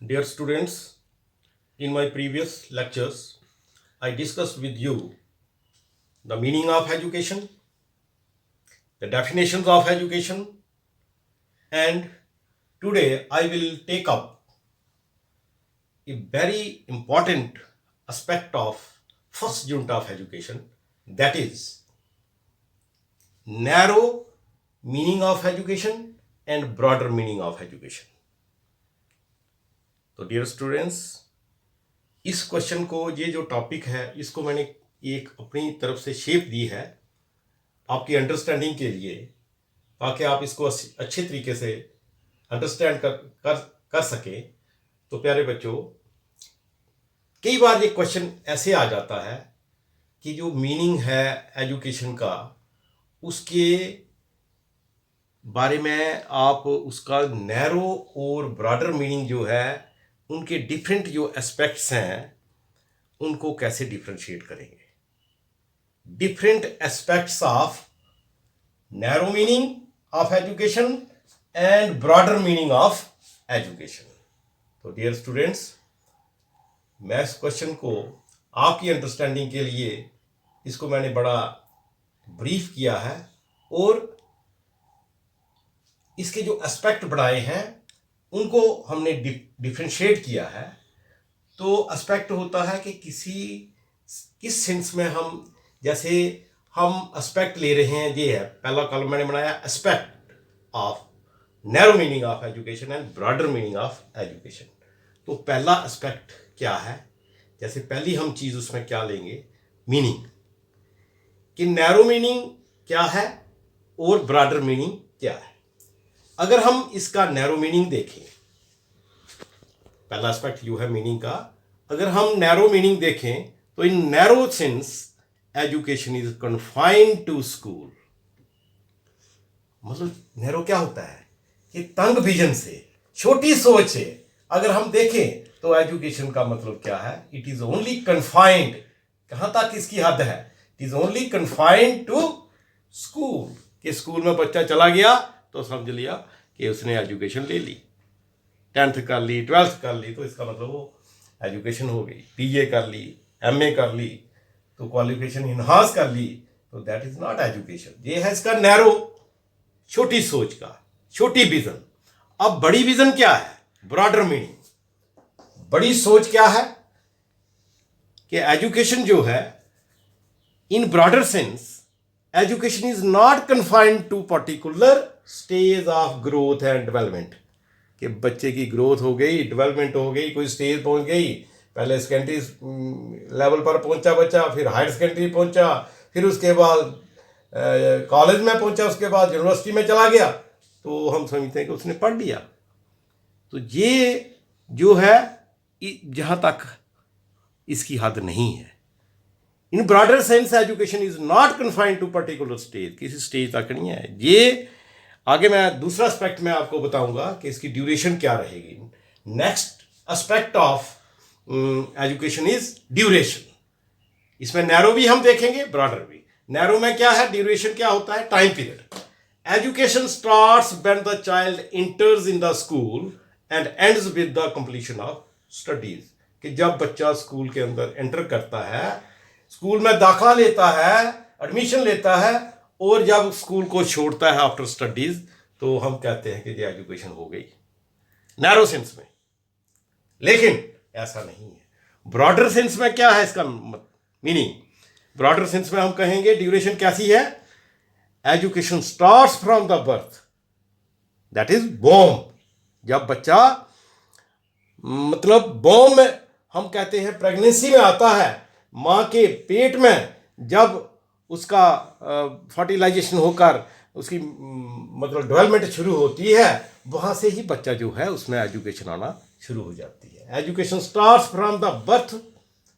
Dear students, in my previous lectures, I discussed with you the meaning of education, the definitions of education, and today I will take up a very important aspect of first unit of education, that is narrow meaning of education and broader meaning of education. तो dear students, इस question को, ये जो topic है, इसको मैंने एक अपनी तरफ से शेप दी है आपकी अंडरस्टैंडिंग के लिए, ताकि आप इसको अच्छे तरीके से अंडरस्टैंड कर सकें। तो प्यारे बच्चों, कई बार ये क्वेश्चन ऐसे आ जाता है कि जो मीनिंग है एजुकेशन का, उसके बारे में आप उसका नैरो और ब्रॉडर मीनिंग जो है, उनके डिफरेंट जो एस्पेक्ट्स हैं, उनको कैसे डिफ्रेंशिएट करेंगे। Different aspects of narrow meaning of education and broader meaning of education. तो डियर स्टूडेंट्स, मैं इस क्वेश्चन को आपकी अंडरस्टैंडिंग के लिए इसको मैंने बड़ा ब्रीफ किया है और इसके जो एस्पेक्ट बढ़ाए हैं उनको हमने डिफ्रेंशिएट किया है। तो एस्पेक्ट होता है कि किस सेंस में हम, जैसे हम एस्पेक्ट ले रहे हैं, ये है पहला कॉलम मैंने बनाया, aspect of narrow meaning of education and broader meaning of education. तो पहला एस्पेक्ट क्या है, जैसे पहली हम चीज़ उसमें क्या लेंगे, मीनिंग, कि नैरो मीनिंग क्या है और ब्रॉडर मीनिंग क्या है। अगर हम इसका नैरो मीनिंग देखें, पहला एस्पेक्ट जो है मीनिंग का, अगर हम नैरो मीनिंग देखें तो in narrow sense education is confined to school. मतलब नैरो क्या होता है कि तंग विजन से, छोटी सोच से अगर हम देखें तो एजुकेशन का मतलब क्या है, इट इज ओनली कन्फाइंड, कहां तक इसकी हद है, it is only confined to school. कि स्कूल में बच्चा चला गया तो समझ लिया कि उसने एजुकेशन ले ली, 10th कर ली, 12th कर ली, तो इसका मतलब वो एजुकेशन हो गई। पीए कर ली, एमए कर ली, तो क्वालिफिकेशन इनहांस कर ली, तो दैट इज नॉट एजुकेशन। ये है इसका नैरो, छोटी सोच का, छोटी विजन। अब बड़ी विजन क्या है, ब्रॉडर मीनिंग। बड़ी सोच क्या है कि एजुकेशन जो है, in broader sense education is not confined to particular stage of growth and development. कि बच्चे की ग्रोथ हो गई, डेवलपमेंट हो गई, कोई स्टेज पहुंच गई, पहले सेकेंडरी लेवल पर पहुंचा बच्चा, फिर हायर सेकेंडरी पहुंचा, फिर उसके बाद कॉलेज में पहुंचा, उसके बाद यूनिवर्सिटी में चला गया, तो हम समझते हैं कि उसने पढ़ लिया। तो ये जो है, जहाँ तक इसकी हद नहीं है। In broader sense education is not confined to particular stage, किसी स्टेज तक नहीं है ये। आगे मैं दूसरा एस्पेक्ट में आपको बताऊंगा कि इसकी ड्यूरेशन क्या रहेगी। Next aspect of education is duration. इसमें नैरो भी हम देखेंगे, ब्रॉडर भी। नैरो में क्या है, ड्यूरेशन क्या होता है, time period. Education starts when the child इंटर्स in the school and ends with the completion of studies. कि जब बच्चा स्कूल के अंदर एंटर करता है, स्कूल में दाखिला लेता है, एडमिशन लेता है, और जब स्कूल को छोड़ता है आफ्टर स्टडीज, तो हम कहते हैं कि ये एजुकेशन हो गई, नैरो सेंस में। लेकिन ऐसा नहीं है। ब्रॉडर सेंस में क्या है इसका मीनिंग, ब्रॉडर सेंस में हम कहेंगे ड्यूरेशन कैसी है, education starts from the birth, that is born. जब बच्चा, मतलब बॉर्न में हम कहते हैं प्रेगनेंसी में आता है, माँ के पेट में जब उसका फर्टिलाइजेशन होकर उसकी मतलब डेवलपमेंट शुरू होती है, वहाँ से ही बच्चा जो है उसमें एजुकेशन आना शुरू हो जाती है। Education starts from the birth,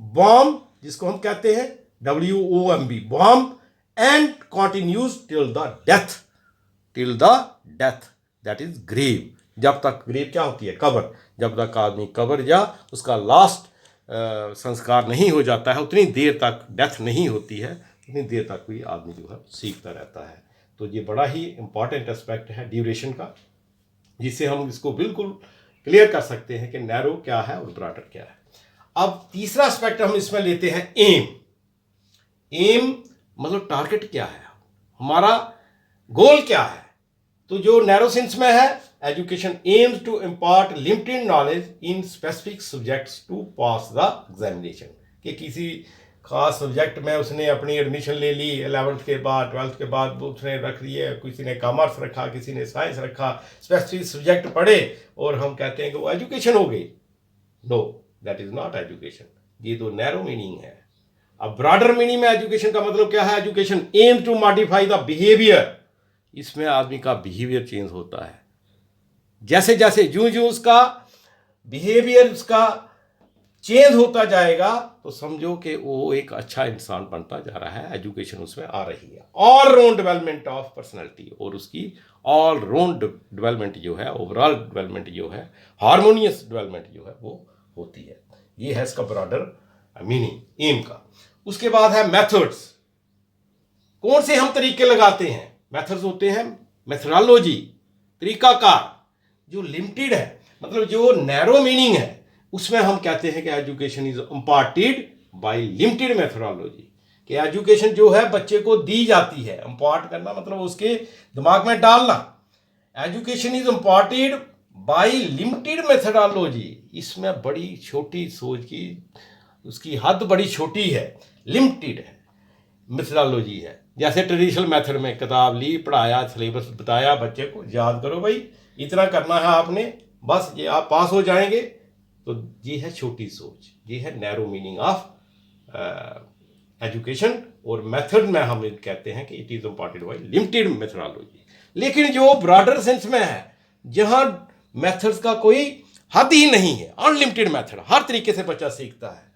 born, जिसको हम कहते हैं WOMB, born, and continues till the death, till the death, that is grave. जब तक, ग्रेव क्या होती है, कब्र, जब तक आदमी कब्र या उसका लास्ट संस्कार नहीं हो जाता है, उतनी देर तक डेथ नहीं होती है, उतनी देर तक कोई आदमी जो है सीखता रहता है। तो ये बड़ा ही इंपॉर्टेंट एस्पेक्ट है ड्यूरेशन का, जिससे हम इसको बिल्कुल क्लियर कर सकते हैं कि नैरो क्या है और ब्रॉडर क्या है। अब तीसरा एस्पेक्ट हम इसमें लेते हैं एम। एम मतलब टारगेट क्या है, हमारा गोल क्या है। तो जो नैरो सेंस में है, education aims to impart limited knowledge in specific subjects to pass the examination, कि किसी खास सब्जेक्ट में उसने अपनी एडमिशन ले ली 11th के बाद 12th के बाद, उसने रख ली है, किसी ने कॉमर्स रखा, किसी ने साइंस रखा, स्पेसिफिक सब्जेक्ट पढ़े और हम कहते हैं कि वो एजुकेशन हो गई। No, that is not education. ये तो नैरो मीनिंग है। अब ब्रॉडर मीनिंग में एजुकेशन का मतलब क्या है, education aim to modify the behaviour. इसमें आदमी का बिहेवियर चेंज होता है, जैसे जैसे यूं यूं उसका बिहेवियर उसका चेंज होता जाएगा तो समझो कि वो एक अच्छा इंसान बनता जा रहा है, एजुकेशन उसमें आ रही है। All round development of personality, और उसकी ऑल राउंड डेवलपमेंट जो है, ओवरऑल डेवलपमेंट जो है, हार्मोनियस डेवलपमेंट जो है वो होती है। ये है इसका ब्रॉडर मीनिंग एम का। उसके बाद है मेथड्स। कौन से हम तरीके लगाते हैं, मेथड्स होते हैं मेथोडोलॉजी, तरीकाकार। जो लिमिटेड है मतलब जो नैरो मीनिंग है, उसमें हम कहते हैं कि education is imparted by limited methodology, कि एजुकेशन जो है बच्चे को दी जाती है। इम्पार्ट करना मतलब उसके दिमाग में डालना। Education is imparted by limited methodology, इसमें बड़ी छोटी सोच की उसकी हद बड़ी छोटी है, लिमिटेड है, मेथोडोलॉजी है। जैसे ट्रेडिशनल मेथड में किताब ली, पढ़ाया, सिलेबस बताया, बच्चे को याद करो भाई इतना करना है आपने, बस ये आप पास हो जाएंगे। तो ये है छोटी सोच, ये है नैरो मीनिंग ऑफ एजुकेशन। और मेथड में हम कहते हैं कि it is imparted by limited methodology. लेकिन जो ब्रॉडर सेंस में है, जहां मेथड्स का कोई हद ही नहीं है, अनलिमिटेड मेथड, हर तरीके से बच्चा सीखता है।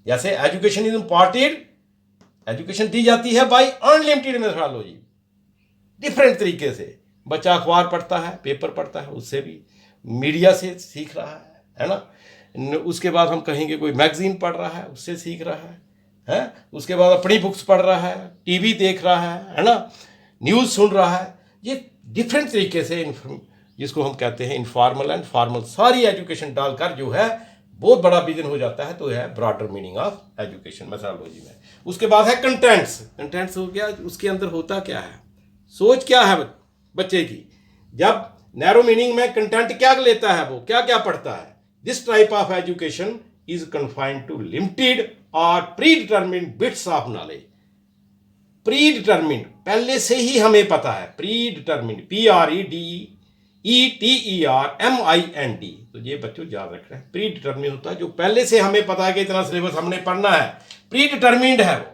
जैसे एजुकेशन इज इम्पार्टेड, एजुकेशन दी जाती है बाय अनलिमिटेड मेथोडोलॉजी, डिफरेंट तरीके से। बच्चा अखबार पढ़ता है, पेपर पढ़ता है, उससे भी मीडिया से सीख रहा है ना। उसके बाद हम कहेंगे कोई मैगजीन पढ़ रहा है, उससे सीख रहा है। उसके बाद अपनी बुक्स पढ़ रहा है, टीवी देख रहा है ना, न्यूज़ सुन रहा है। ये डिफरेंट तरीके से जिसको हम कहते हैं इनफॉर्मल एंड फॉर्मल, सारी एजुकेशन डालकर जो है बहुत बड़ा विजन हो जाता है। तो है broader meaning of education methodology में। उसके बाद है कंटेंट्स। कंटेंट्स हो गया, उसके अंदर होता क्या है, सोच क्या है बच्चे की। जब नैरो मीनिंग में कंटेंट क्या लेता है, वो क्या क्या पढ़ता है। This type of education is confined to limited और predetermined bits of knowledge. Predetermined, पहले से ही हमें पता है, प्री डिटर्मिन्ड, PREDETERMIND। तो ये बच्चों याद रख रहे हैं, प्री डिटर्मिन्ड होता है जो पहले से हमें पता है कि इतना सिलेबस हमने पढ़ना है, प्री डिटर्मिन्ड है वो।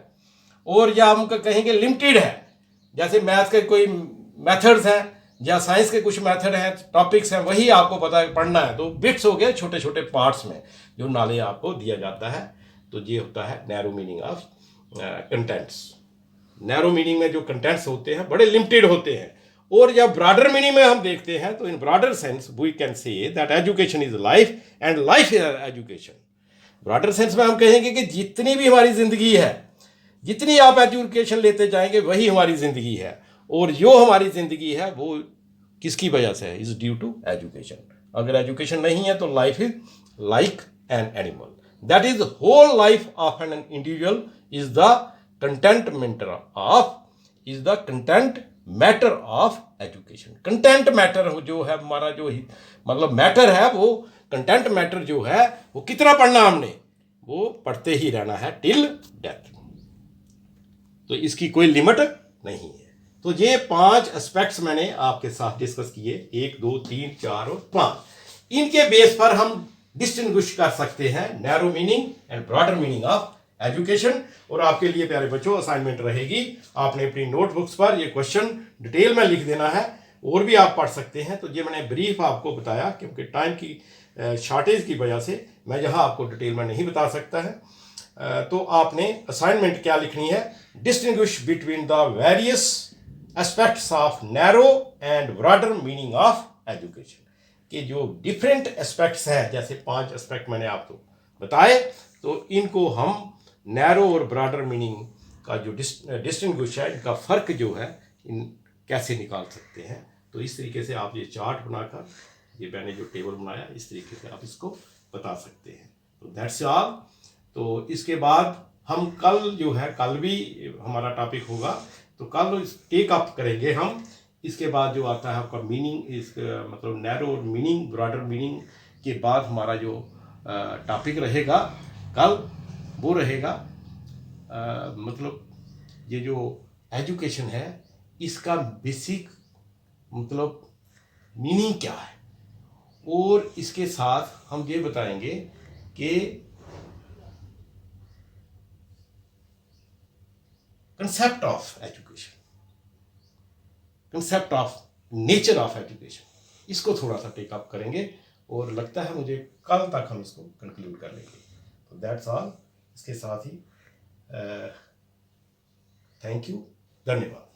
और या हम कहेंगे लिमिटेड है, जैसे मैथ के कोई मेथड्स हैं या साइंस के कुछ मेथड हैं, टॉपिक्स हैं, वही आपको पता है पढ़ना है। तो बिट्स हो गए, छोटे छोटे पार्ट्स में जो नॉलेज आपको दिया जाता है। तो ये होता है narrow meaning of contents. Narrow meaning में जो कंटेंट्स होते हैं बड़े लिमिटेड होते हैं। और जब ब्रॉडर मीनिंग में हम देखते हैं तो in broader sense we can say that education is life and life is education. Broader sense में हम कहेंगे कि जितनी भी हमारी जिंदगी है, जितनी आप एजुकेशन लेते जाएंगे वही हमारी जिंदगी है। और जो हमारी जिंदगी है वो किसकी वजह से है, इज ड्यू टू एजुकेशन। अगर एजुकेशन नहीं है तो life is like an animal. That is whole life of an individual is the content matter of education. Content matter जो है हमारा, जो मतलब मैटर है, वो कंटेंट मैटर जो है वो कितना पढ़ना हमने, वो पढ़ते ही रहना है टिल डेथ। तो इसकी कोई लिमिट नहीं है। तो ये 5 एस्पेक्ट्स मैंने आपके साथ डिस्कस किए, 1 2 3 4 और 5। इनके बेस पर हम डिस्टिंग्विश कर सकते हैं narrow meaning and broader meaning of education. और आपके लिए प्यारे बच्चों असाइनमेंट रहेगी, आपने अपनी नोटबुक्स पर ये क्वेश्चन डिटेल में लिख देना है। और भी आप पढ़ सकते हैं। तो ये मैंने ब्रीफ आपको बताया, क्योंकि टाइम की शॉर्टेज की वजह से मैं यहाँ आपको डिटेल में नहीं बता सकता है। तो आपने असाइनमेंट क्या लिखनी है, distinguish between the various aspects of narrow and broader meaning of education. कि जो डिफरेंट एस्पेक्ट्स हैं, जैसे 5 एस्पेक्ट मैंने आपको बताए, तो इनको हम नैरो और ब्रॉडर मीनिंग का जो डिस्टिंग्विश है, इनका फ़र्क जो है, इन कैसे निकाल सकते हैं। तो इस तरीके से आप ये चार्ट बनाकर ये मैंने जो टेबल बनाया इस तरीके से आप इसको बता सकते हैं। तो दैट्स ऑल। तो इसके बाद हम कल जो है, कल भी हमारा टॉपिक होगा, तो कल टेक अप करेंगे हम। इसके बाद जो आता है आपका मीनिंग, इस मतलब नैरो मीनिंग, ब्रॉडर मीनिंग के बाद हमारा जो टॉपिक रहेगा कल, वो रहेगा मतलब ये जो एजुकेशन है इसका बेसिक मतलब मीनिंग क्या है, और इसके साथ हम ये बताएंगे कि concept of education, concept of nature of education, इसको थोड़ा सा टेक अप करेंगे, और लगता है मुझे कल तक हम इसको कंक्लूड कर लेंगे। तो दैट्स ऑल। इसके साथ ही थैंक यू, धन्यवाद।